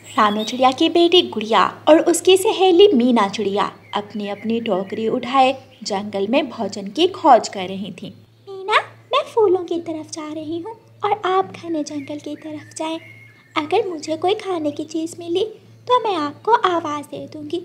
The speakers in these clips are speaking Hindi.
रानू चिड़िया की बेटी गुड़िया और उसकी सहेली मीना चिड़िया अपनी अपनी टोकरी उठाए जंगल में भोजन की खोज कर रही थी। मीना, मैं फूलों की तरफ जा रही हूँ और आप घने जंगल की तरफ जाएं। अगर मुझे कोई खाने की चीज़ मिली तो मैं आपको आवाज़ दे दूँगी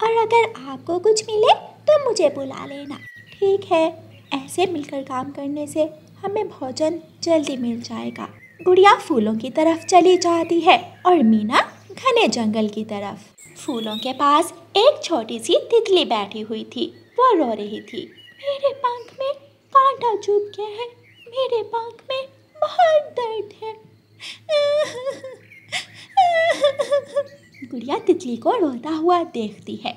और अगर आपको कुछ मिले तो मुझे बुला लेना। ठीक है, ऐसे मिलकर काम करने से हमें भोजन जल्दी मिल जाएगा। गुड़िया फूलों की तरफ चली जाती है और मीना घने जंगल की तरफ। फूलों के पास एक छोटी सी तितली बैठी हुई थी। वो रो रही थी। मेरे पंख में कांटा चुभ गया है, मेरे पंख में बहुत दर्द है। गुड़िया तितली को रोता हुआ देखती है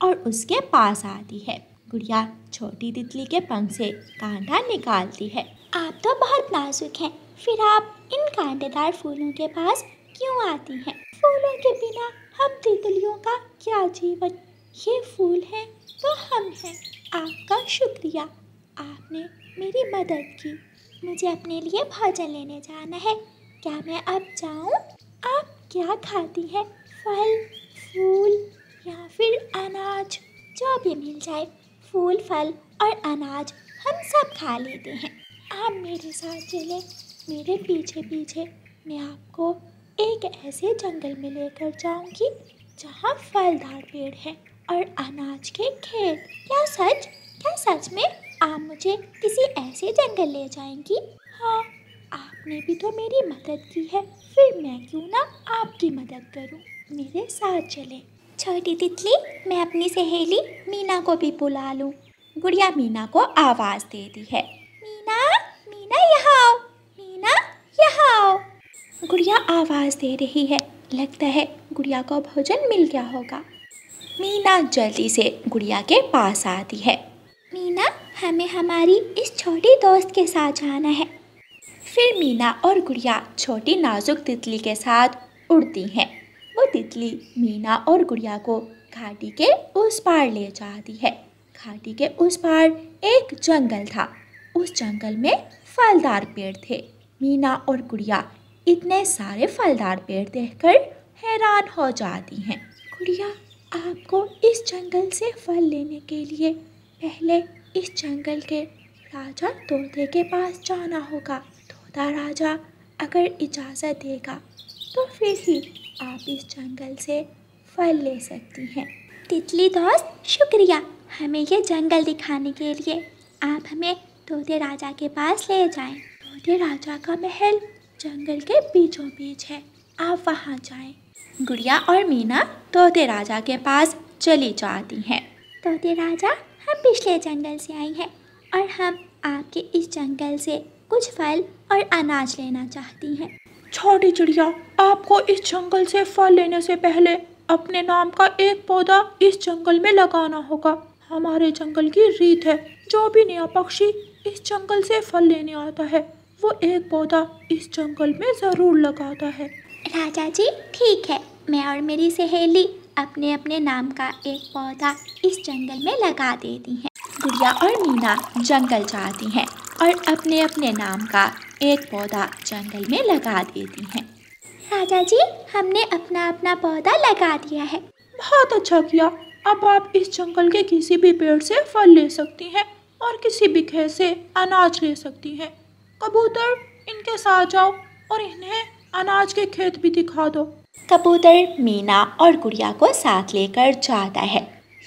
और उसके पास आती है। गुड़िया छोटी तितली के पंख से कांटा निकालती है। आप तो बहुत नाजुक हैं, फिर आप इन कांटेदार फूलों के पास क्यों आती हैं? फूलों के बिना हम तितलियों का क्या जीवन? ये फूल हैं तो हम हैं। आपका शुक्रिया, आपने मेरी मदद की। मुझे अपने लिए भोजन लेने जाना है, क्या मैं अब जाऊं? आप क्या खाती हैं? फल, फूल या फिर अनाज? जो भी मिल जाए, फूल, फल और अनाज हम सब खा लेते हैं। आप मेरे साथ चलें, मेरे पीछे पीछे। मैं आपको एक ऐसे जंगल में लेकर जाऊंगी जहाँ फलदार पेड़ हैं और अनाज के खेत। क्या सच में आप मुझे किसी ऐसे जंगल ले जाएंगी? हाँ, आपने भी तो मेरी मदद की है, फिर मैं क्यों ना आपकी मदद करूं? मेरे साथ चलें। छोटी तितली, मैं अपनी सहेली मीना को भी बुला लूं। गुड़िया मीना को आवाज़ देती है। मीना, मीना यहाँ आओ, मीना यहाँ आओ। गुड़िया आवाज़ दे रही है। लगता है गुड़िया को भोजन मिल गया होगा। मीना जल्दी से गुड़िया के पास आती है। मीना, हमें हमारी इस छोटी दोस्त के साथ जाना है। फिर मीना और गुड़िया छोटी नाजुक तितली के साथ उड़ती हैं। वो तितली मीना और गुड़िया को घाटी के उस पार ले जाती है। घाटी के उस पार एक जंगल था। उस जंगल में फलदार पेड़ थे। मीना और गुड़िया इतने सारे फलदार पेड़ देखकर हैरान हो जाती हैं। गुड़िया, आपको इस जंगल से फल लेने के लिए पहले इस जंगल के राजा तोते के पास जाना होगा। तोता राजा अगर इजाज़त देगा तो फिर ही आप इस जंगल से फल ले सकती हैं। तितली दोस्त, शुक्रिया हमें ये जंगल दिखाने के लिए। आप हमें तोते राजा के पास ले जाएं। तोते राजा का महल जंगल के बीचों बीच है, आप वहाँ जाएं। गुड़िया और मीना तोते राजा के पास चली जाती हैं। तोते राजा, हम पिछले जंगल से आई हैं और हम आपके इस जंगल से कुछ फल और अनाज लेना चाहती हैं। छोटी चिड़िया, आपको इस जंगल से फल लेने से पहले अपने नाम का एक पौधा इस जंगल में लगाना होगा। हमारे जंगल की रीत है, जो भी नया पक्षी इस जंगल से फल लेने आता है वो एक पौधा इस जंगल में ज़रूर लगाता है। राजा जी, ठीक है, मैं और मेरी सहेली अपने अपने नाम का एक पौधा इस जंगल में लगा देती हैं। गुड़िया और मीना जंगल जाती हैं और अपने अपने नाम का एक पौधा जंगल में लगा देती हैं। राजा जी, हमने अपना अपना पौधा लगा दिया है। बहुत अच्छा किया। अब आप इस जंगल के किसी भी पेड़ से फल ले सकती हैं और किसी भी खेत से अनाज ले सकती हैं। कबूतर, इनके साथ जाओ और इन्हें अनाज के खेत भी दिखा दो। कबूतर मीना और गुड़िया को साथ लेकर जाता है।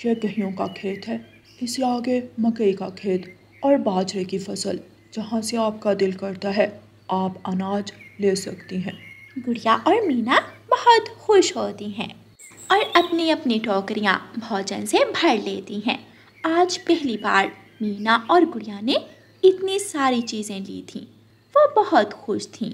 यह गेहूं का खेत है, इससे आगे मकई का खेत और बाजरे की फसल। जहाँ से आपका दिल करता है आप अनाज ले सकती हैं। गुड़िया और मीना बहुत खुश होती हैं और अपनी अपनी टोकरियाँ भोजन से भर लेती हैं। आज पहली बार मीना और गुड़िया ने इतनी सारी चीज़ें ली थीं। वो बहुत खुश थीं।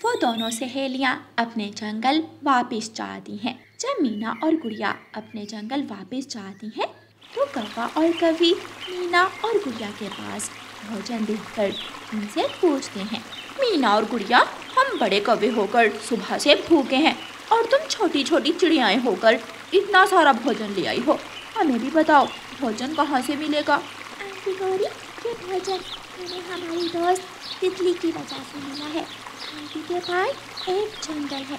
वो दोनों सहेलियाँ अपने जंगल वापस जाती हैं। जब मीना और गुड़िया अपने जंगल वापस जाती हैं तो कौवा और कवि मीना और गुड़िया के पास भोजन देखकर उनसे पूछते हैं। मीना और गुड़िया, हम बड़े कौवे होकर सुबह से भूखे हैं और तुम छोटी छोटी चिड़ियाएँ होकर इतना सारा भोजन ले आई हो। हमें भी बताओ, भोजन कहाँ से मिलेगा? आंटी गौरी, ये भोजन हमें हमारी दोस्त तितली की वजह से मिला है। आंटी के पास एक जंगल है,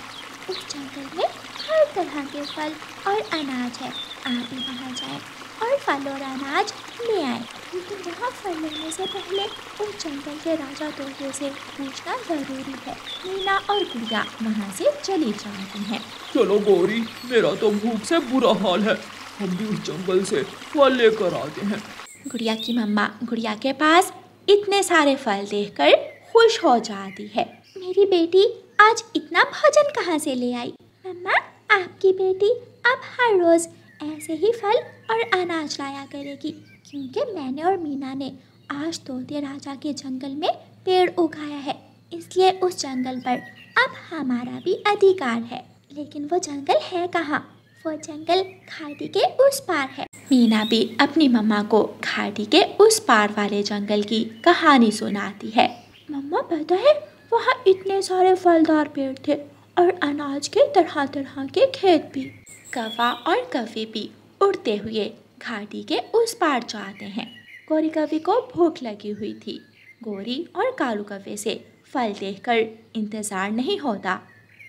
उस जंगल में हर तरह के फल और अनाज है। आप भी वहाँ जाएं और फल और अनाज ले आए। लेकिन वहाँ फल लेने से पहले उस जंगल के राजा तोते से पूछना जरूरी है। मीना और गुड़िया वहाँ से चली जाती हैं। चलो गौरी, मेरा तो भूख से बुरा हाल है, हम भी उस जंगल से फल लेकर आते हैं। गुड़िया की मम्मा गुड़िया के पास इतने सारे फल देखकर खुश हो जाती है। मेरी बेटी आज इतना भोजन कहाँ से ले आई? मम्मा, आपकी बेटी अब हर रोज ऐसे ही फल और अनाज लाया करेगी, क्योंकि मैंने और मीना ने आज तोते राजा के जंगल में पेड़ उगाया है, इसलिए उस जंगल पर अब हमारा भी अधिकार है। लेकिन वो जंगल है कहाँ? वो जंगल घाटी के उस पार है। मीना भी अपनी मम्मा को घाटी के उस पार वाले जंगल की कहानी सुनाती है। मम्मा, पता है वहाँ इतने सारे फलदार पेड़ थे और अनाज के तरह तरह के खेत भी। कौवा और कौवी भी उड़ते हुए घाटी के उस पार जाते हैं। गौरी कौवी को भूख लगी हुई थी। गौरी और कालू कौवे से फल देखकर इंतज़ार नहीं होता।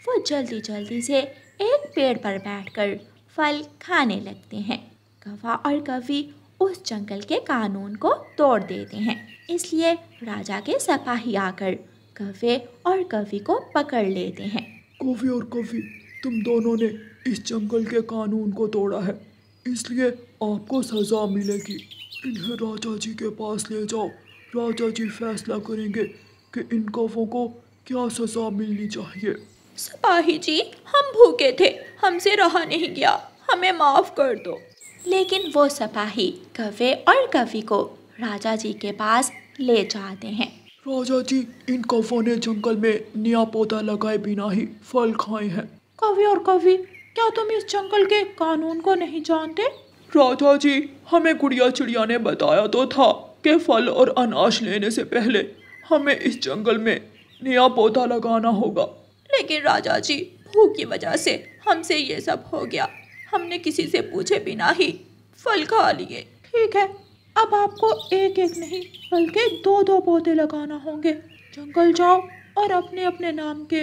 वो जल्दी जल्दी से एक पेड़ पर बैठकर फल खाने लगते हैं। कौवा और कौवी उस जंगल के कानून को तोड़ देते हैं, इसलिए राजा के सिपाही आकर कौवे और कौवी को पकड़ लेते हैं। कौवी और कौवी, तुम दोनों ने इस जंगल के कानून को तोड़ा है, इसलिए आपको सजा मिलेगी। इन्हें राजा जी के पास ले जाओ। राजा जी फैसला करेंगे कि इन कौवों को क्या सजा मिलनी चाहिए। सिपाही जी, हम भूखे थे, हमसे रहा नहीं गया, हमें माफ कर दो। लेकिन वो सिपाही कौवे और कौवी को राजा जी के पास ले जाते हैं। राजा जी, इन कौवों ने जंगल में नया पौधा लगाए बिना ही फल खाए हैं। कौवे और कौवी, क्या तुम इस जंगल के कानून को नहीं जानते? राजा जी, हमें गुड़िया चिड़िया ने बताया तो था कि फल और अनाज लेने से पहले हमें इस जंगल में नया पौधा लगाना होगा। लेकिन राजा जी, भूख की वजह से हमसे ये सब हो गया, हमने किसी से पूछे बिना ही फल खा लिए। ठीक है, अब आपको एक एक नहीं बल्कि दो दो पौधे लगाना होंगे। जंगल जाओ और अपने अपने नाम के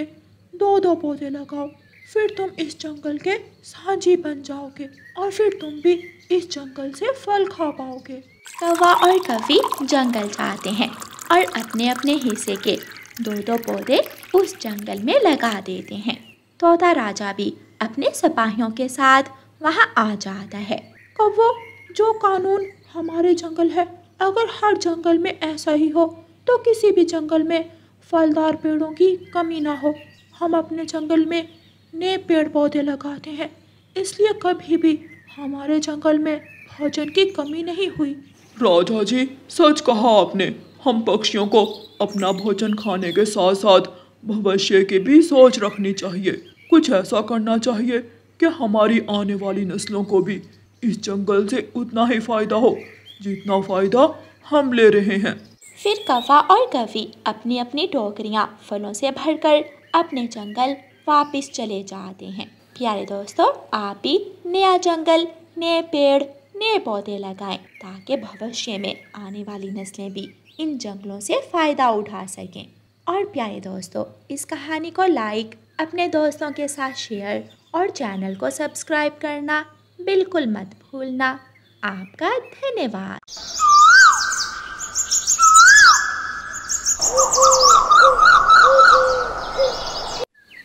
दो दो पौधे लगाओ, फिर तुम इस जंगल के साझी बन जाओगे और फिर तुम भी इस जंगल से फल खा पाओगे। कौवा और कौवी जंगल जाते हैं और अपने अपने हिस्से के दो दो पौधे उस जंगल में लगा देते हैं। तोता राजा भी अपने सिपाहियों के साथ वहाँ आ जाता है। कौवा, जो कानून हमारे जंगल है, अगर हर जंगल में ऐसा ही हो तो किसी भी जंगल में फलदार पेड़ों की कमी ना हो। हम अपने जंगल में नए पेड़ पौधे लगाते हैं, इसलिए कभी भी हमारे जंगल में भोजन की कमी नहीं हुई। राजा जी, सच कहा आपने। हम पक्षियों को अपना भोजन खाने के साथ साथ भविष्य की भी सोच रखनी चाहिए। कुछ ऐसा करना चाहिए कि हमारी आने वाली नस्लों को भी इस जंगल से उतना ही फायदा हो जितना फायदा हम ले रहे हैं। फिर कौवा और कौवी अपनी अपनी टोकरियाँ फलों से भरकर अपने जंगल वापस चले जाते हैं। प्यारे दोस्तों, आप भी नया जंगल, नए पेड़, नए पौधे लगाएं ताकि भविष्य में आने वाली नस्लें भी इन जंगलों से फ़ायदा उठा सकें। और प्यारे दोस्तों, इस कहानी को लाइक, अपने दोस्तों के साथ शेयर और चैनल को सब्सक्राइब करना बिल्कुल मत भूलना। आपका धन्यवाद।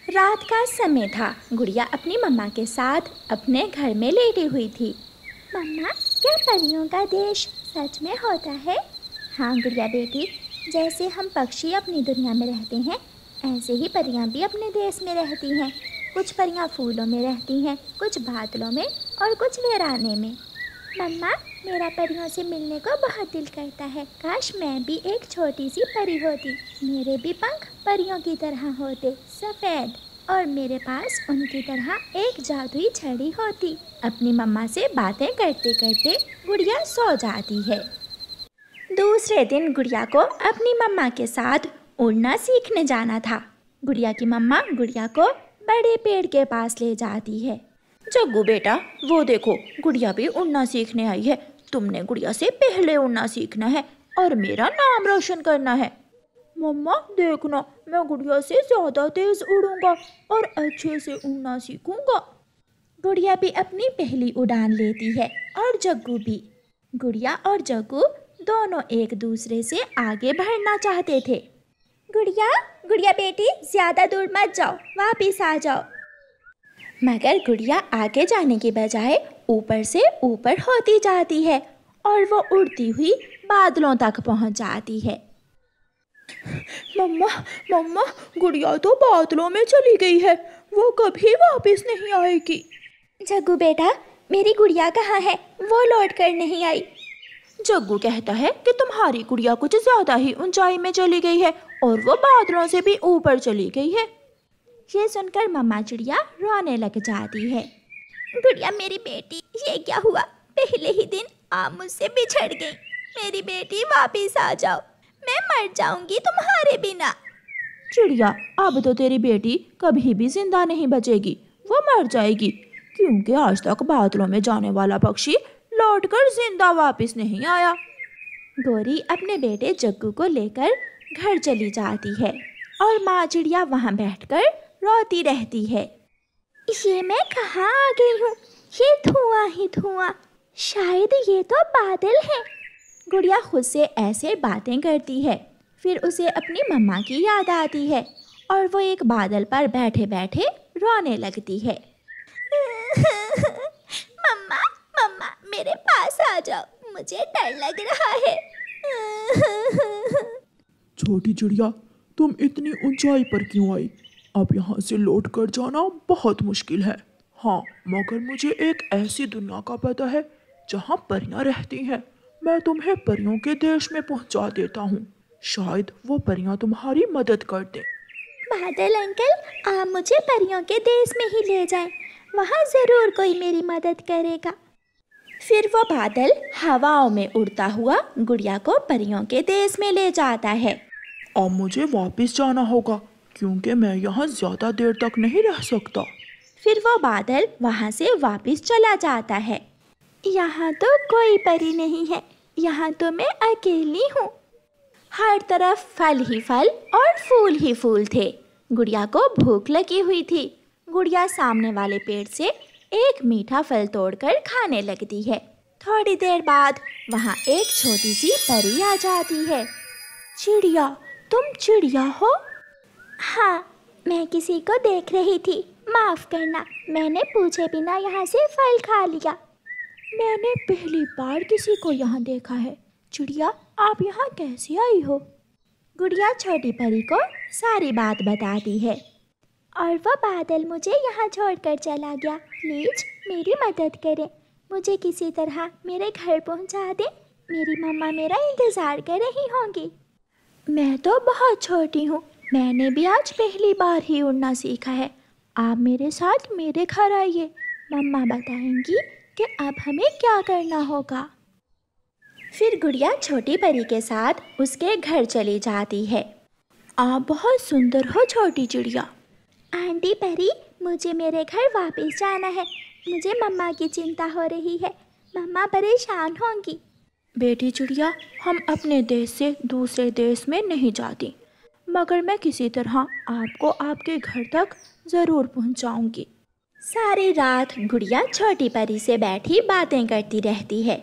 रात का समय था। गुड़िया अपनी मम्मा के साथ अपने घर में लेटी हुई थी। मम्मा, क्या परियों का देश सच में होता है? हाँ गुड़िया बेटी, जैसे हम पक्षी अपनी दुनिया में रहते हैं, ऐसे ही परियां भी अपने देश में रहती हैं। कुछ परियां फूलों में रहती हैं, कुछ बादलों में और कुछ वीराने में। मम्मा, मेरा परियों से मिलने को बहुत दिल करता है। काश मैं भी एक छोटी सी परी होती। मेरे भी पंख परियों की तरह होते, सफ़ेद, और मेरे पास उनकी तरह एक जादुई छड़ी होती। अपनी मम्मा से बातें करते करते गुड़िया सो जाती है। दूसरे दिन गुड़िया को अपनी मम्मा के साथ उड़ना सीखने जाना था। गुड़िया की मम्मा गुड़िया को बड़े पेड़ के पास ले जाती है। जग्गू बेटा, वो देखो, गुड़िया भी उड़ना सीखने आई है। तुमने गुड़िया से पहले उड़ना सीखना है और मेरा नाम रोशन करना है। मम्मा देखना, मैं गुड़िया से ज्यादा तेज उड़ूंगा और अच्छे से उड़ना सीखूंगा। गुड़िया भी अपनी पहली उड़ान लेती है और जग्गू भी। गुड़िया और जग्गू दोनों एक दूसरे से आगे बढ़ना चाहते थे। गुड़िया गुड़िया बेटी, ज्यादा दूर मत जाओ, वापिस आ जाओ। मगर गुड़िया आगे जाने के बजाय ऊपर से ऊपर होती जाती है और वो उड़ती हुई बादलों तक पहुंच जाती है। मम्मा मम्मा, गुड़िया तो बादलों में चली गई है, वो कभी वापस नहीं आएगी। जग्गू बेटा, मेरी गुड़िया कहाँ है? वो लौट कर नहीं आई। जग्गू कहता है कि तुम्हारी गुड़िया कुछ ज्यादा ही ऊंचाई में चली गई है और वो बादलों से भी ऊपर चली गई है। ये सुनकर मम्मा चिड़िया रोने लग जाती है। गुड़िया मेरी बेटी, ये क्या हुआ? पहले ही दिन आप मुझसे बिछड़ गई। मेरी बेटी वापिस आ जाओ, मैं मर जाऊंगी तुम्हारे बिना। चिड़िया, अब तो तेरी बेटी कभी भी जिंदा नहीं बचेगी, वो मर जाएगी, क्योंकि आज तक बादलों में जाने वाला पक्षी लौटकर जिंदा वापस नहीं आया। गौरी अपने बेटे जग्गू को लेकर घर चली जाती है और माँ चिड़िया वहाँ बैठकर रोती रहती है। ये मैं कहाँ आ गई हूँ? ये धुआं ही धुआं, शायद ये तो बादल है। गुड़िया खुद से ऐसे बातें करती है। फिर उसे अपनी मम्मा की याद आती है और वो एक बादल पर बैठे बैठे रोने लगती है। मम्मा मम्मा, मेरे पास आ जाओ, मुझे डर लग रहा है। छोटी चिड़िया, तुम इतनी ऊंचाई पर क्यों आई? अब यहाँ से लौट कर जाना बहुत मुश्किल है। हाँ, मगर मुझे एक ऐसी दुनिया का पता है जहाँ परियां रहती हैं। मैं तुम्हें परियों के देश में पहुँचा देता हूँ, शायद वो परियां तुम्हारी मदद कर दें। बादल अंकल, आप मुझे परियों के देश में ही ले जाएं, वहाँ ज़रूर कोई मेरी मदद करेगा। फिर वो बादल हवाओं में उड़ता हुआ गुड़िया को परियों के देश में ले जाता है। अब मुझे वापस जाना होगा, क्योंकि मैं यहाँ ज़्यादा देर तक नहीं रह सकता। फिर वो बादल वहाँ से वापस चला जाता है। यहाँ तो कोई परी नहीं है, यहाँ तो मैं अकेली हूँ। हर तरफ फल ही फल और फूल ही फूल थे। गुड़िया को भूख लगी हुई थी। गुड़िया सामने वाले पेड़ से एक मीठा फल तोड़कर खाने लगती है। थोड़ी देर बाद वहाँ एक छोटी सी परी आ जाती है। चिड़िया, तुम चिड़िया हो? हाँ, मैं किसी को देख रही थी, माफ करना, मैंने पूछे बिना यहाँ से फल खा लिया। मैंने पहली बार किसी को यहाँ देखा है। चिड़िया, आप यहाँ कैसे आई हो? गुड़िया छोटी परी को सारी बात बताती है। और वह बादल मुझे यहाँ छोड़कर चला गया। प्लीज मेरी मदद करें, मुझे किसी तरह मेरे घर पहुँचा दें। मेरी मम्मा मेरा इंतज़ार कर रही होंगी। मैं तो बहुत छोटी हूँ, मैंने भी आज पहली बार ही उड़ना सीखा है। आप मेरे साथ मेरे घर आइए, मम्मा बताएंगी कि अब हमें क्या करना होगा। फिर गुड़िया छोटी परी के साथ उसके घर चली जाती है। आप बहुत सुंदर हो छोटी चिड़िया। आंटी परी, मुझे मेरे घर वापस जाना है, मुझे मम्मा की चिंता हो रही है, मम्मा परेशान होंगी। बेटी चिड़िया, हम अपने देश से दूसरे देश में नहीं जाती, मगर मैं किसी तरह आपको आपके घर तक ज़रूर पहुंचाऊंगी। सारी रात गुड़िया छोटी परी से बैठी बातें करती रहती है।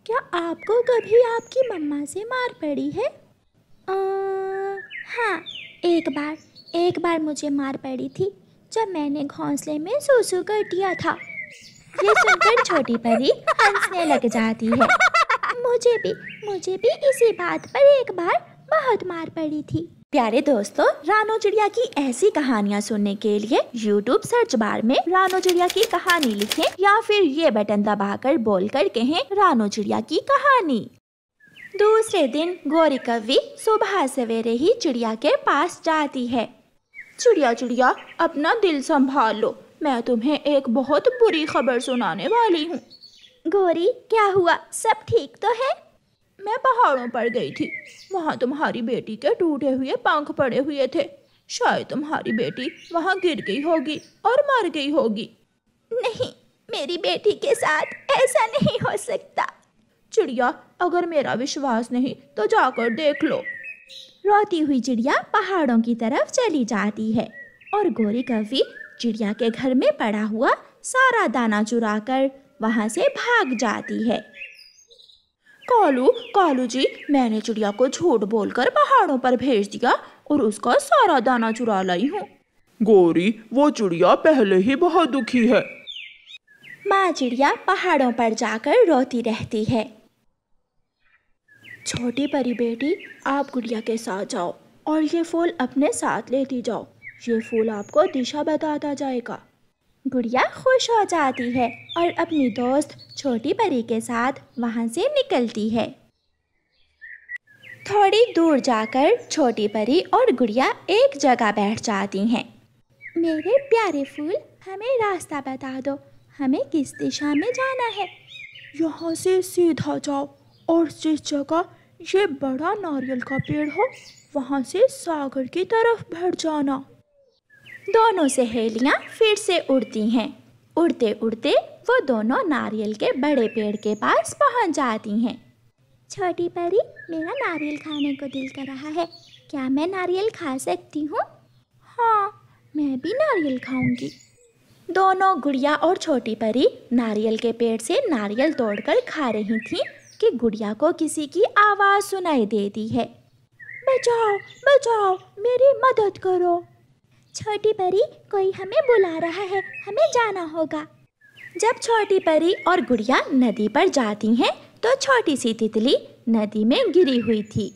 क्या आपको कभी आपकी मम्मा से मार पड़ी है? हाँ, एक बार मुझे मार पड़ी थी जब मैंने घोंसले में सूसू कर दिया था। ये सुनकर छोटी परी हंसने लग जाती है। मुझे भी इसी बात पर एक बार बहुत मार पड़ी थी। प्यारे दोस्तों, रानो चिड़िया की ऐसी कहानियाँ सुनने के लिए YouTube सर्च बार में रानो चिड़िया की कहानी लिखें या फिर ये बटन दबाकर बोलकर कहें रानो चिड़िया की कहानी। दूसरे दिन गौरी कव्वी सुबह सवेरे ही चिड़िया के पास जाती है। चिड़िया चिड़िया, अपना दिल संभाल लो, मैं तुम्हें एक बहुत बुरी खबर सुनाने वाली हूँ। गौरी, क्या हुआ? सब ठीक तो है? मैं पहाड़ों पर गई थी, वहाँ तुम्हारी बेटी के टूटे हुए पंख पड़े हुए थे। शायद तुम्हारी बेटी वहाँ गिर गई होगी और मर गई होगी। नहीं, मेरी बेटी के साथ ऐसा नहीं हो सकता। चिड़िया, अगर मेरा विश्वास नहीं तो जाकर देख लो। रोती हुई चिड़िया पहाड़ों की तरफ चली जाती है और गोरी कौवी चिड़िया के घर में पड़ा हुआ सारा दाना चुराकर वहां से भाग जाती है। कालू जी, मैंने चिड़िया को झूठ बोलकर पहाड़ों पर भेज दिया और उसका सारा दाना चुरा लाई हूँ। गोरी, वो चिड़िया पहले ही बहुत दुखी है। माँ चिड़िया पहाड़ों पर जाकर रोती रहती है। छोटी परी बेटी, आप गुड़िया के साथ जाओ और ये फूल अपने साथ लेती जाओ। ये फूल आपको दिशा बताता जाएगा। गुड़िया खुश हो जाती है और अपनी दोस्त छोटी परी के साथ वहां से निकलती है। थोड़ी दूर जाकर छोटी परी और गुड़िया एक जगह बैठ जाती हैं। मेरे प्यारे फूल, हमें रास्ता बता दो, हमें किस दिशा में जाना है? यहाँ से सीधा जाओ और जिस जगह ये बड़ा नारियल का पेड़ हो वहाँ से सागर की तरफ बढ़ जाना। दोनों सहेलियाँ फिर से उड़ती हैं। उड़ते उड़ते वो दोनों नारियल के बड़े पेड़ के पास पहुँच जाती हैं। छोटी परी, मेरा नारियल खाने को दिल कर रहा है, क्या मैं नारियल खा सकती हूँ? हाँ, मैं भी नारियल खाऊंगी। दोनों गुड़िया और छोटी परी नारियल के पेड़ से नारियल तोड़कर खा रही थीं कि गुड़िया को किसी की आवाज़ सुनाई देती है। बचाओ बचाओ, मेरी मदद करो। छोटी परी, कोई हमें बुला रहा है, हमें जाना होगा। जब छोटी परी और गुड़िया नदी पर जाती हैं तो छोटी सी तितली नदी में गिरी हुई थी।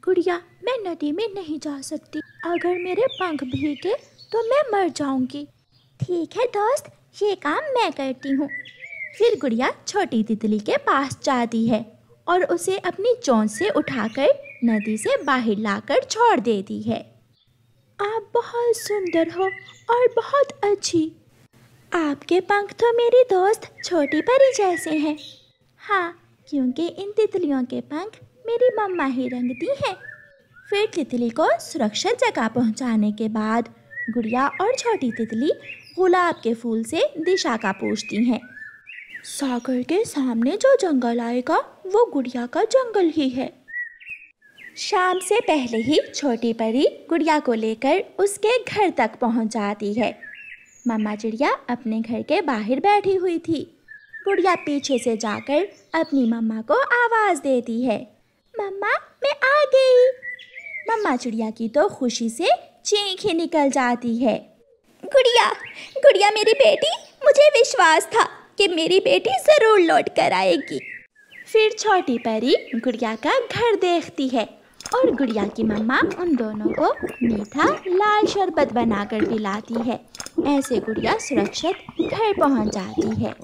गुड़िया, मैं नदी में नहीं जा सकती, अगर मेरे पंख भीगे तो मैं मर जाऊंगी। ठीक है दोस्त, ये काम मैं करती हूँ। फिर गुड़िया छोटी तितली के पास जाती है और उसे अपनी चोंच से उठाकर नदी से बाहर लाकर छोड़ देती है। आप बहुत सुंदर हो और बहुत अच्छी। आपके पंख तो मेरी दोस्त छोटी परी जैसे हैं। हाँ, क्योंकि इन तितलियों के पंख मेरी मम्मा ही रंगती हैं। फिर तितली को सुरक्षित जगह पहुंचाने के बाद गुड़िया और छोटी तितली गुलाब के फूल से दिशा का पूछती हैं। सागर के सामने जो जंगल आएगा वो गुड़िया का जंगल ही है। शाम से पहले ही छोटी परी गुड़िया को लेकर उसके घर तक पहुंच जाती है। मम्मा चिड़िया अपने घर के बाहर बैठी हुई थी। गुड़िया पीछे से जाकर अपनी मम्मा को आवाज़ देती है, मम्मा मैं आ गई। मम्मा चिड़िया की तो खुशी से चीख ही निकल जाती है। गुड़िया, गुड़िया मेरी बेटी, मुझे विश्वास था कि मेरी बेटी ज़रूर लौट कर आएगी। फिर छोटी परी गुड़िया का घर देखती है और गुड़िया की मम्मा उन दोनों को मीठा लाल शरबत बनाकर पिलाती है। ऐसे गुड़िया सुरक्षित घर पहुंच जाती है।